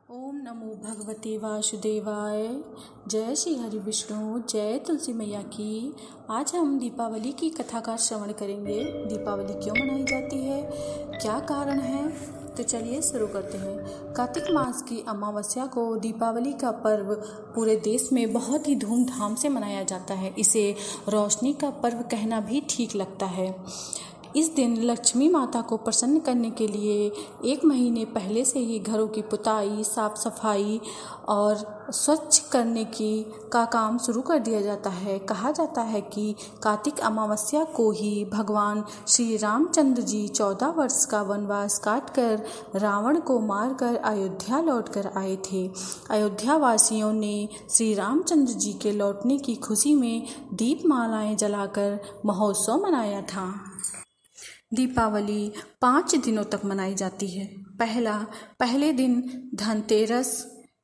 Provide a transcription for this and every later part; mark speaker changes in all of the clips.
Speaker 1: ओम नमो भगवते वासुदेवाय। जय श्री हरि विष्णु, जय तुलसी मैया की। आज हम दीपावली की कथा का श्रवण करेंगे। दीपावली क्यों मनाई जाती है, क्या कारण है, तो चलिए शुरू करते हैं। कार्तिक मास की अमावस्या को दीपावली का पर्व पूरे देश में बहुत ही धूमधाम से मनाया जाता है। इसे रोशनी का पर्व कहना भी ठीक लगता है। इस दिन लक्ष्मी माता को प्रसन्न करने के लिए 1 महीने पहले से ही घरों की पुताई, साफ सफाई और स्वच्छ करने का काम शुरू कर दिया जाता है। कहा जाता है कि कार्तिक अमावस्या को ही भगवान श्री रामचंद्र जी 14 वर्ष का वनवास काटकर रावण को मारकर अयोध्या लौटकर आए थे। अयोध्या वासियों ने श्री रामचंद्र जी के लौटने की खुशी में दीपमालाएं जलाकर महोत्सव मनाया था। दीपावली 5 दिनों तक मनाई जाती है। पहले दिन धनतेरस।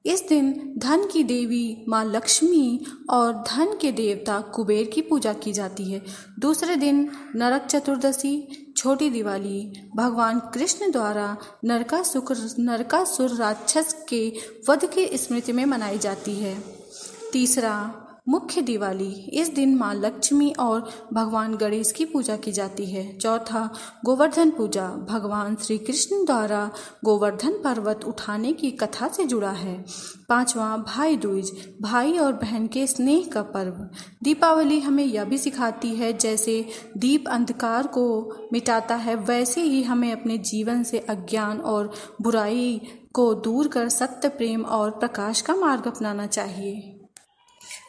Speaker 1: इस दिन धन की देवी माँ लक्ष्मी और धन के देवता कुबेर की पूजा की जाती है। दूसरे दिन नरक चतुर्दशी, छोटी दिवाली, भगवान कृष्ण द्वारा नरकासुर राक्षस के वध की स्मृति में मनाई जाती है। तीसरा मुख्य दिवाली। इस दिन माँ लक्ष्मी और भगवान गणेश की पूजा की जाती है। चौथा गोवर्धन पूजा। भगवान श्री कृष्ण द्वारा गोवर्धन पर्वत उठाने की कथा से जुड़ा है। पांचवा भाई दूज, भाई और बहन के स्नेह का पर्व। दीपावली हमें यह भी सिखाती है, जैसे दीप अंधकार को मिटाता है, वैसे ही हमें अपने जीवन से अज्ञान और बुराई को दूर कर सत्य, प्रेम और प्रकाश का मार्ग अपनाना चाहिए।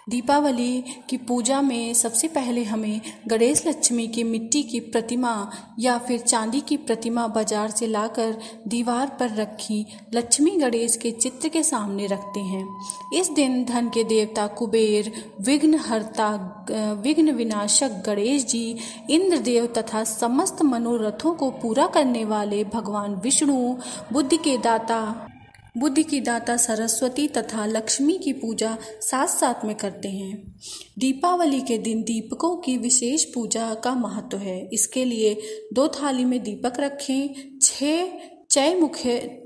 Speaker 1: दीपावली की पूजा में सबसे पहले हमें गणेश लक्ष्मी की मिट्टी की प्रतिमा या फिर चांदी की प्रतिमा बाजार से लाकर दीवार पर रखी लक्ष्मी गणेश के चित्र के सामने रखते हैं। इस दिन धन के देवता कुबेर, विघ्नहर्ता, विघ्न विनाशक गणेश जी, इंद्रदेव तथा समस्त मनोरथों को पूरा करने वाले भगवान विष्णु, बुद्धि की दाता सरस्वती तथा लक्ष्मी की पूजा साथ साथ में करते हैं। दीपावली के दिन दीपकों की विशेष पूजा का महत्व है। इसके लिए 2 थाली में दीपक रखें। 6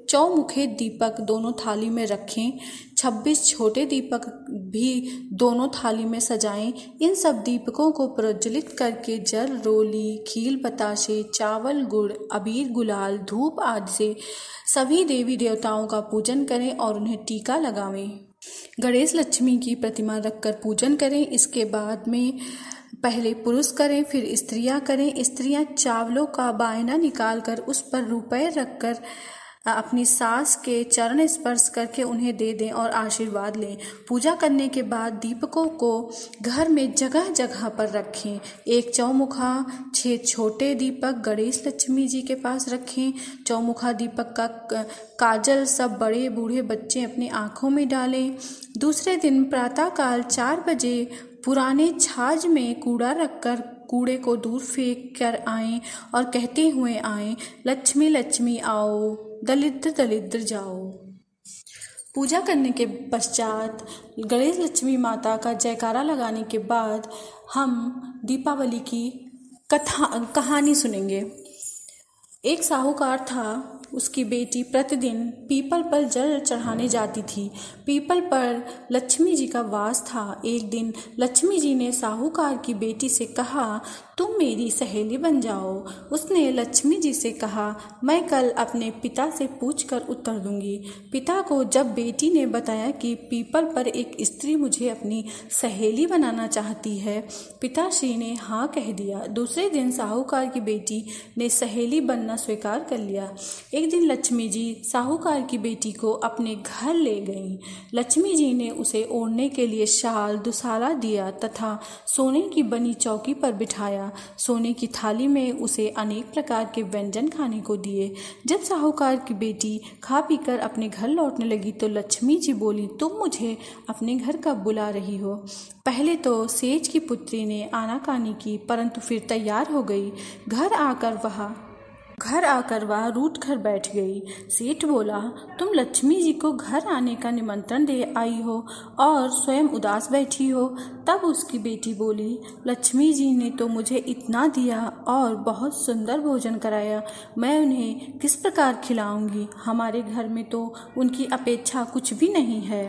Speaker 1: चौमुखे दीपक दोनों थाली में रखें। 26 छोटे दीपक भी दोनों थाली में सजाएं। इन सब दीपकों को प्रज्वलित करके जल, रोली, खील, बताशे, चावल, गुड़, अबीर, गुलाल, धूप आदि से सभी देवी देवताओं का पूजन करें और उन्हें टीका लगावें। गणेश लक्ष्मी की प्रतिमा रखकर पूजन करें। इसके बाद में पहले पुरुष करें, फिर स्त्रियां करें। स्त्रियां चावलों का बायना निकालकर उस पर रुपए रखकर अपनी सास के चरण स्पर्श करके उन्हें दे दें और आशीर्वाद लें। पूजा करने के बाद दीपकों को घर में जगह जगह पर रखें। 1 चौमुखा, 6 छोटे दीपक गणेश लक्ष्मी जी के पास रखें। चौमुखा दीपक का काजल सब बड़े बूढ़े बच्चे अपनी आँखों में डालें। दूसरे दिन प्रातःकाल 4 बजे पुराने छाछ में कूड़ा रखकर कूड़े को दूर फेंक कर आएं और कहते हुए आएं, लक्ष्मी लक्ष्मी आओ, दलिद्र दलिद्र जाओ। पूजा करने के पश्चात गणेश लक्ष्मी माता का जयकारा लगाने के बाद हम दीपावली की कहानी सुनेंगे। एक साहूकार था। उसकी बेटी प्रतिदिन पीपल पर जल चढ़ाने जाती थी। पीपल पर लक्ष्मी जी का वास था। एक दिन लक्ष्मी जी ने साहूकार की बेटी से कहा, तुम मेरी सहेली बन जाओ। उसने लक्ष्मी जी से कहा, मैं कल अपने पिता से पूछकर उत्तर दूंगी। पिता को जब बेटी ने बताया कि पीपल पर एक स्त्री मुझे अपनी सहेली बनाना चाहती है, पिताश्री ने हाँ कह दिया। दूसरे दिन साहूकार की बेटी ने सहेली बनना स्वीकार कर लिया। एक दिन लक्ष्मी जी साहूकार की बेटी को अपने घर ले गईं। लक्ष्मी जी ने उसे ओढ़ने के लिए शाल दुसाला दिया तथा सोने की बनी चौकी पर बिठाया। सोने की थाली में उसे अनेक प्रकार के व्यंजन खाने को दिए। जब साहूकार की बेटी खा पीकर अपने घर लौटने लगी तो लक्ष्मी जी बोली, तुम मुझे अपने घर कब बुला रही हो? पहले तो सेठ की पुत्री ने आनाकानी की, परंतु फिर तैयार हो गई। घर आकर वह घर आकर वह रूठ कर बैठ गई। सेठ बोला, तुम लक्ष्मी जी को घर आने का निमंत्रण दे आई हो और स्वयं उदास बैठी हो। तब उसकी बेटी बोली, लक्ष्मी जी ने तो मुझे इतना दिया और बहुत सुंदर भोजन कराया, मैं उन्हें किस प्रकार खिलाऊंगी। हमारे घर में तो उनकी अपेक्षा कुछ भी नहीं है।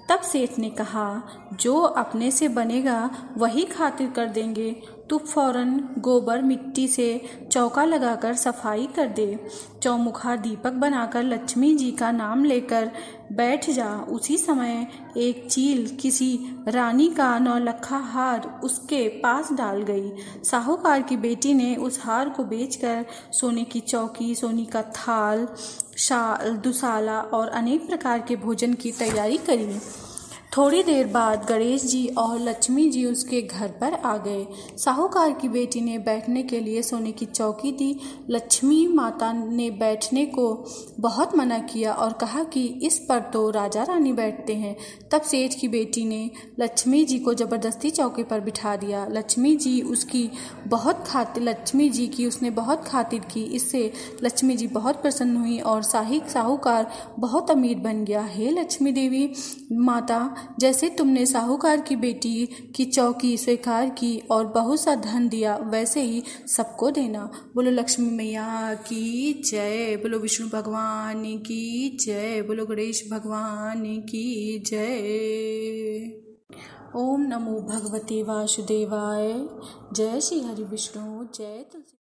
Speaker 1: तब सेठ ने कहा, जो अपने से बनेगा वही खातिर कर देंगे। तू फौरन गोबर मिट्टी से चौका लगाकर सफाई कर दे, चौमुखा दीपक बनाकर लक्ष्मी जी का नाम लेकर बैठ जा। उसी समय एक चील किसी रानी का नौलखा हार उसके पास डाल गई। साहूकार की बेटी ने उस हार को बेचकर सोने की चौकी, सोने का थाल, शाल, दुसाला और अनेक प्रकार के भोजन की तैयारी करी। थोड़ी देर बाद गणेश जी और लक्ष्मी जी उसके घर पर आ गए। साहूकार की बेटी ने बैठने के लिए सोने की चौकी दी। लक्ष्मी माता ने बैठने को बहुत मना किया और कहा कि इस पर तो राजा रानी बैठते हैं। तब सेठ की बेटी ने लक्ष्मी जी को जबरदस्ती चौके पर बिठा दिया। लक्ष्मी जी की उसने बहुत खातिर की। इससे लक्ष्मी जी बहुत प्रसन्न हुई और साहूकार बहुत अमीर बन गया। हे लक्ष्मी देवी माता, जैसे तुमने साहूकार की बेटी की चौकी स्वीकार की और बहुत सा धन दिया, वैसे ही सबको देना। बोलो लक्ष्मी मैया की जय, बोलो विष्णु भगवान की जय, बोलो गणेश भगवान की जय। ओम नमो भगवते वासुदेवाय। जय श्री हरि विष्णु, जय तुलसी।